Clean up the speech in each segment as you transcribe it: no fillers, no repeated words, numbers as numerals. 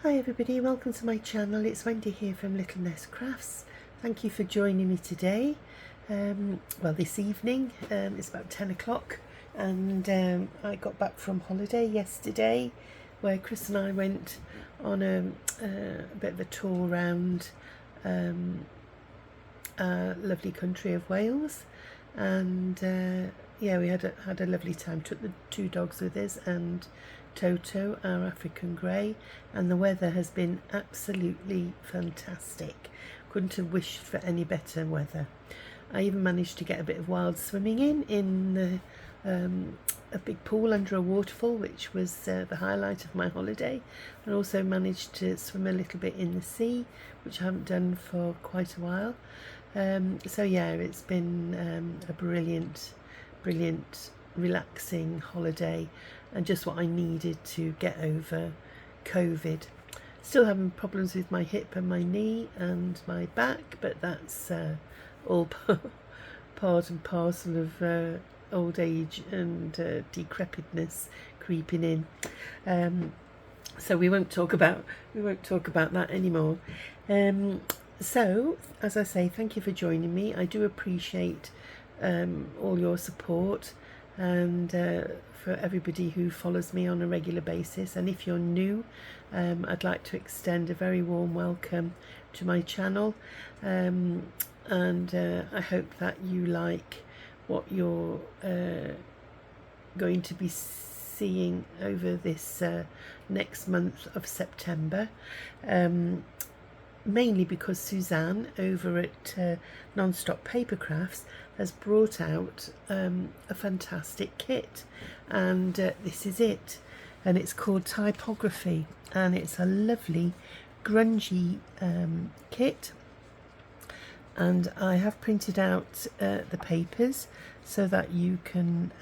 Hi everybody, welcome to my channel. It's Wendy here from Little Nest Crafts. Thank you for joining me today. Well, this evening, it's about 10 o'clock and I got back from holiday yesterday where Chris and I went on a bit of a tour around lovely country of Wales, and yeah, we had a lovely time. Took the two dogs with us and Toto, our African grey, and the weather has been absolutely fantastic. Couldn't have wished for any better weather. I even managed to get a bit of wild swimming in a big pool under a waterfall, which was the highlight of my holiday, and also managed to swim a little bit in the sea, which I haven't done for quite a while. So yeah, it's been a brilliant, relaxing holiday, and just what I needed to get over COVID. Still having problems with my hip and my knee and my back, but that's all part and parcel of old age and decrepitness creeping in. So we won't talk about that anymore. So as I say, thank you for joining me. I do appreciate all your support, and for everybody who follows me on a regular basis. And if you're new, I'd like to extend a very warm welcome to my channel, and I hope that you like what you're going to be seeing over this next month of September, mainly because Suzanne over at Non-Stop Paper Crafts has brought out a fantastic kit, and this is it, and it's called Typography, and it's a lovely grungy kit, and I have printed out the papers so that you can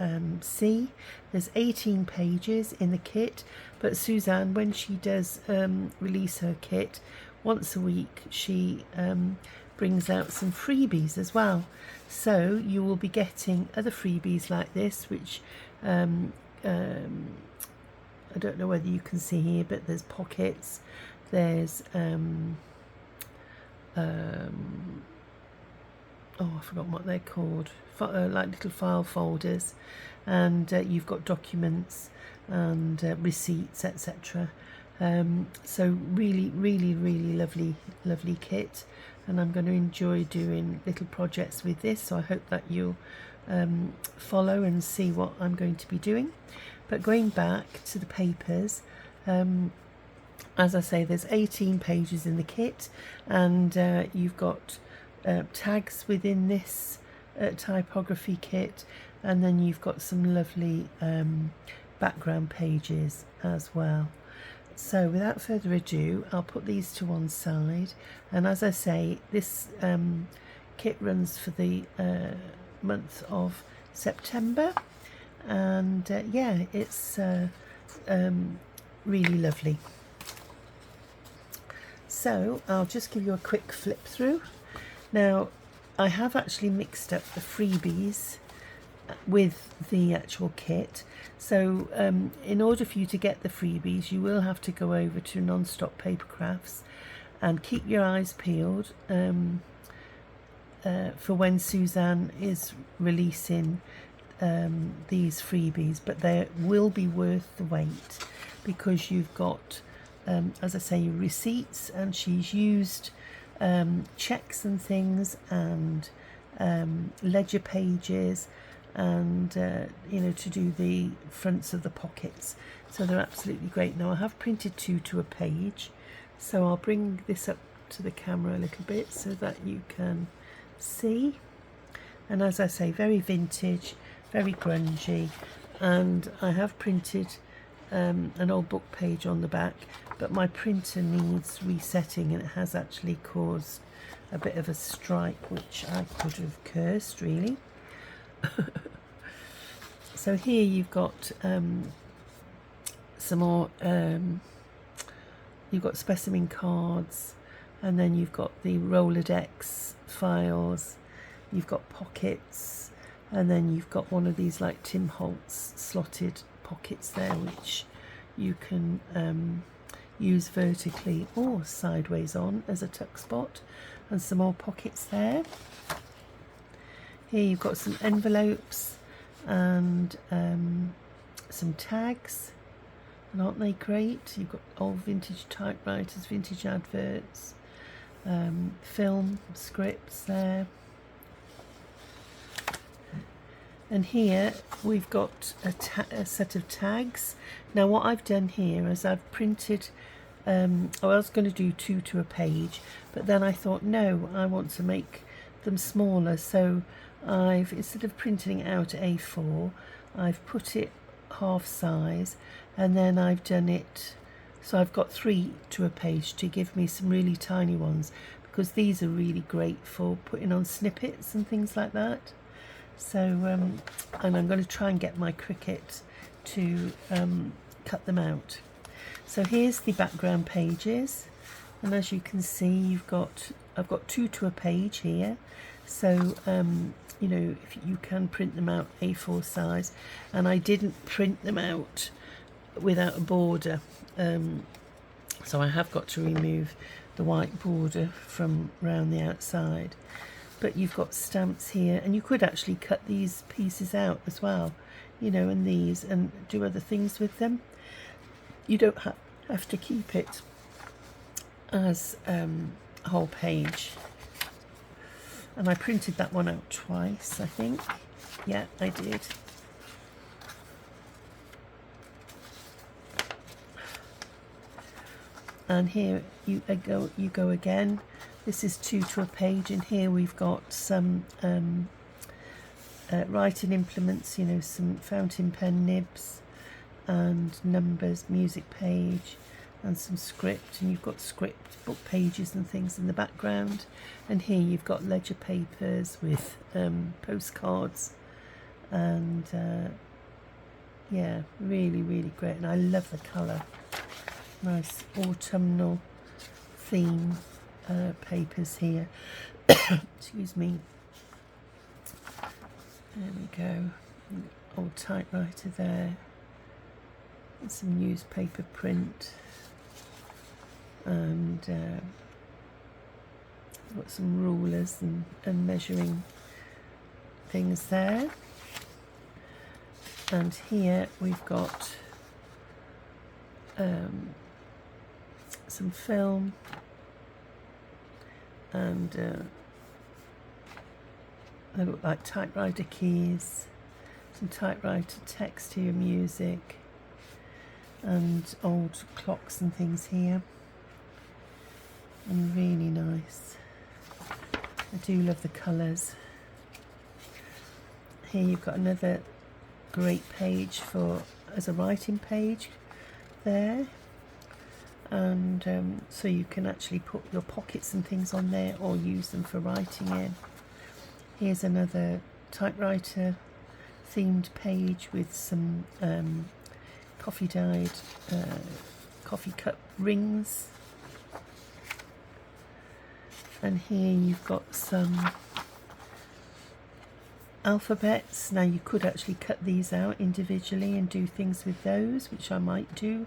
see. There's 18 pages in the kit, but Suzanne, when she does release her kit once a week, she brings out some freebies as well. So you will be getting other freebies like this, which I don't know whether you can see here, but there's pockets, there's oh, I forgot what they're called, like little file folders, and you've got documents and receipts, etc. So really lovely kit, and I'm going to enjoy doing little projects with this, so I hope that you'll follow and see what I'm going to be doing. But going back to the papers, as I say, there's 18 pages in the kit, and you've got tags within this typography kit, and then you've got some lovely background pages as well. So without further ado, I'll put these to one side, and as I say, this kit runs for the month of September, and yeah, it's really lovely. So I'll just give you a quick flip through. Now, I have actually mixed up the freebies with the actual kit, so in order for you to get the freebies, you will have to go over to Non-Stop Paper Crafts and keep your eyes peeled for when Suzanne is releasing these freebies, but they will be worth the wait, because you've got as I say, your receipts, and she's used checks and things, and ledger pages, and you know, to do the fronts of the pockets. So they're absolutely great. Now I have printed 2 to a page, so I'll bring this up to the camera a little bit so that you can see. And as I say, very vintage, very grungy, and I have printed an old book page on the back, but my printer needs resetting, and it has actually caused a bit of a stripe, which I could have cursed, really. So here you've got some more, you've got specimen cards, and then you've got the Rolodex files, you've got pockets, and then you've got one of these like Tim Holtz slotted pockets there, which you can use vertically or sideways on as a tuck spot, and some more pockets there. Here you've got some envelopes and some tags, and aren't they great? You've got old vintage typewriters, vintage adverts, film scripts there. And here we've got a set of tags. Now what I've done here is I've printed, I was going to do 2 to a page, but then I thought no, I want to make them smaller, so I've, instead of printing it out A4, I've put it half size, and then I've done it so I've got 3 to a page to give me some really tiny ones, because these are really great for putting on snippets and things like that. So and I'm going to try and get my Cricut to cut them out. So here's the background pages, and as you can see, I've got 2 to a page here, so you know, if you can print them out A4 size, and I didn't print them out without a border, so I have got to remove the white border from round the outside. But you've got stamps here, and you could actually cut these pieces out as well, you know, and these, and do other things with them. You don't have to keep it as a whole page. And I printed that one out twice, I think. Yeah, I did. And here you go again. This is 2 to a page, and here we've got some writing implements, you know, some fountain pen nibs and numbers, music page, and some script, and you've got script book pages and things in the background. And here you've got ledger papers with postcards, and yeah, really, really great. And I love the colour. Nice autumnal theme papers here. Excuse me. There we go. Old typewriter there. And some newspaper print. And got some rulers and measuring things there. And here we've got some film, and they look like typewriter keys, some typewriter text here, music, and old clocks and things here, and really nice. I do love the colours. Here you've got another great page as a writing page there, and so you can actually put your pockets and things on there, or use them for writing in. Here's another typewriter themed page with some coffee dyed coffee cup rings, and here you've got some alphabets. Now you could actually cut these out individually and do things with those, which I might do.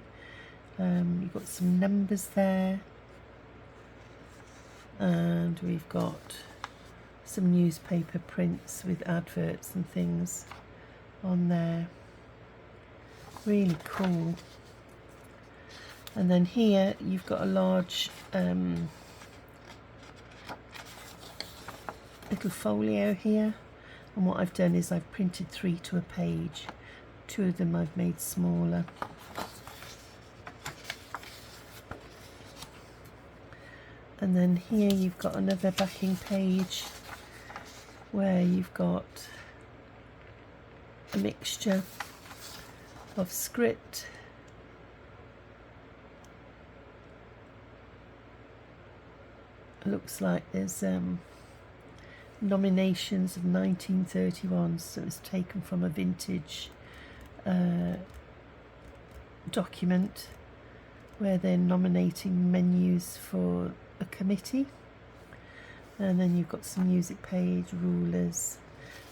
You've got some numbers there, and we've got some newspaper prints with adverts and things on there. Really cool. And then here you've got a large little folio here, and what I've done is I've printed 3 to a page. 2 of them I've made smaller. And then here you've got another backing page where you've got a mixture of script, it looks like there's nominations of 1931, so it's taken from a vintage document where they're nominating menus for a committee. And then you've got some music page, rulers,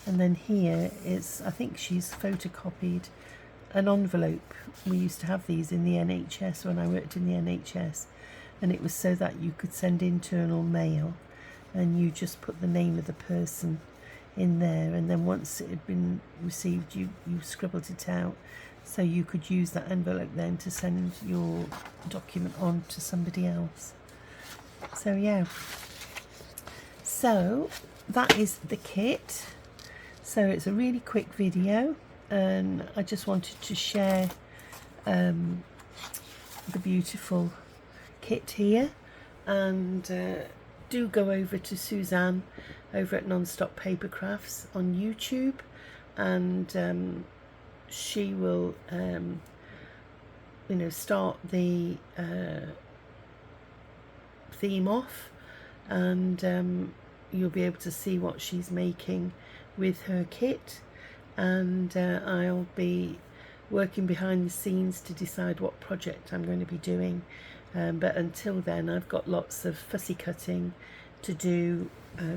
and then here is, I think she's photocopied an envelope. We used to have these in the NHS when I worked in the NHS, and it was so that you could send internal mail and you just put the name of the person in there, and then once it had been received you scribbled it out, so you could use that envelope then to send your document on to somebody else. So yeah, so that is the kit. So it's a really quick video, and I just wanted to share the beautiful kit here. And do go over to Suzanne over at Non-Stop Paper Crafts on YouTube, and she will you know, start the theme off, and you'll be able to see what she's making with her kit, and I'll be working behind the scenes to decide what project I'm going to be doing, but until then I've got lots of fussy cutting to do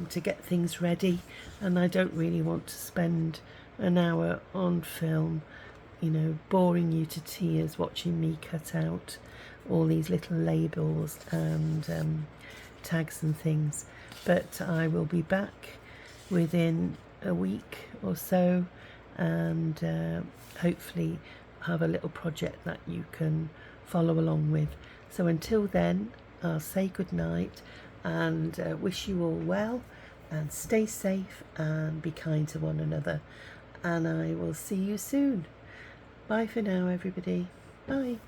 to get things ready, and I don't really want to spend an hour on film, you know, boring you to tears watching me cut out all these little labels and tags and things. But I will be back within a week or so, and hopefully have a little project that you can follow along with. So until then, I'll say good night and wish you all well, and stay safe and be kind to one another, and I will see you soon. Bye for now, everybody. Bye.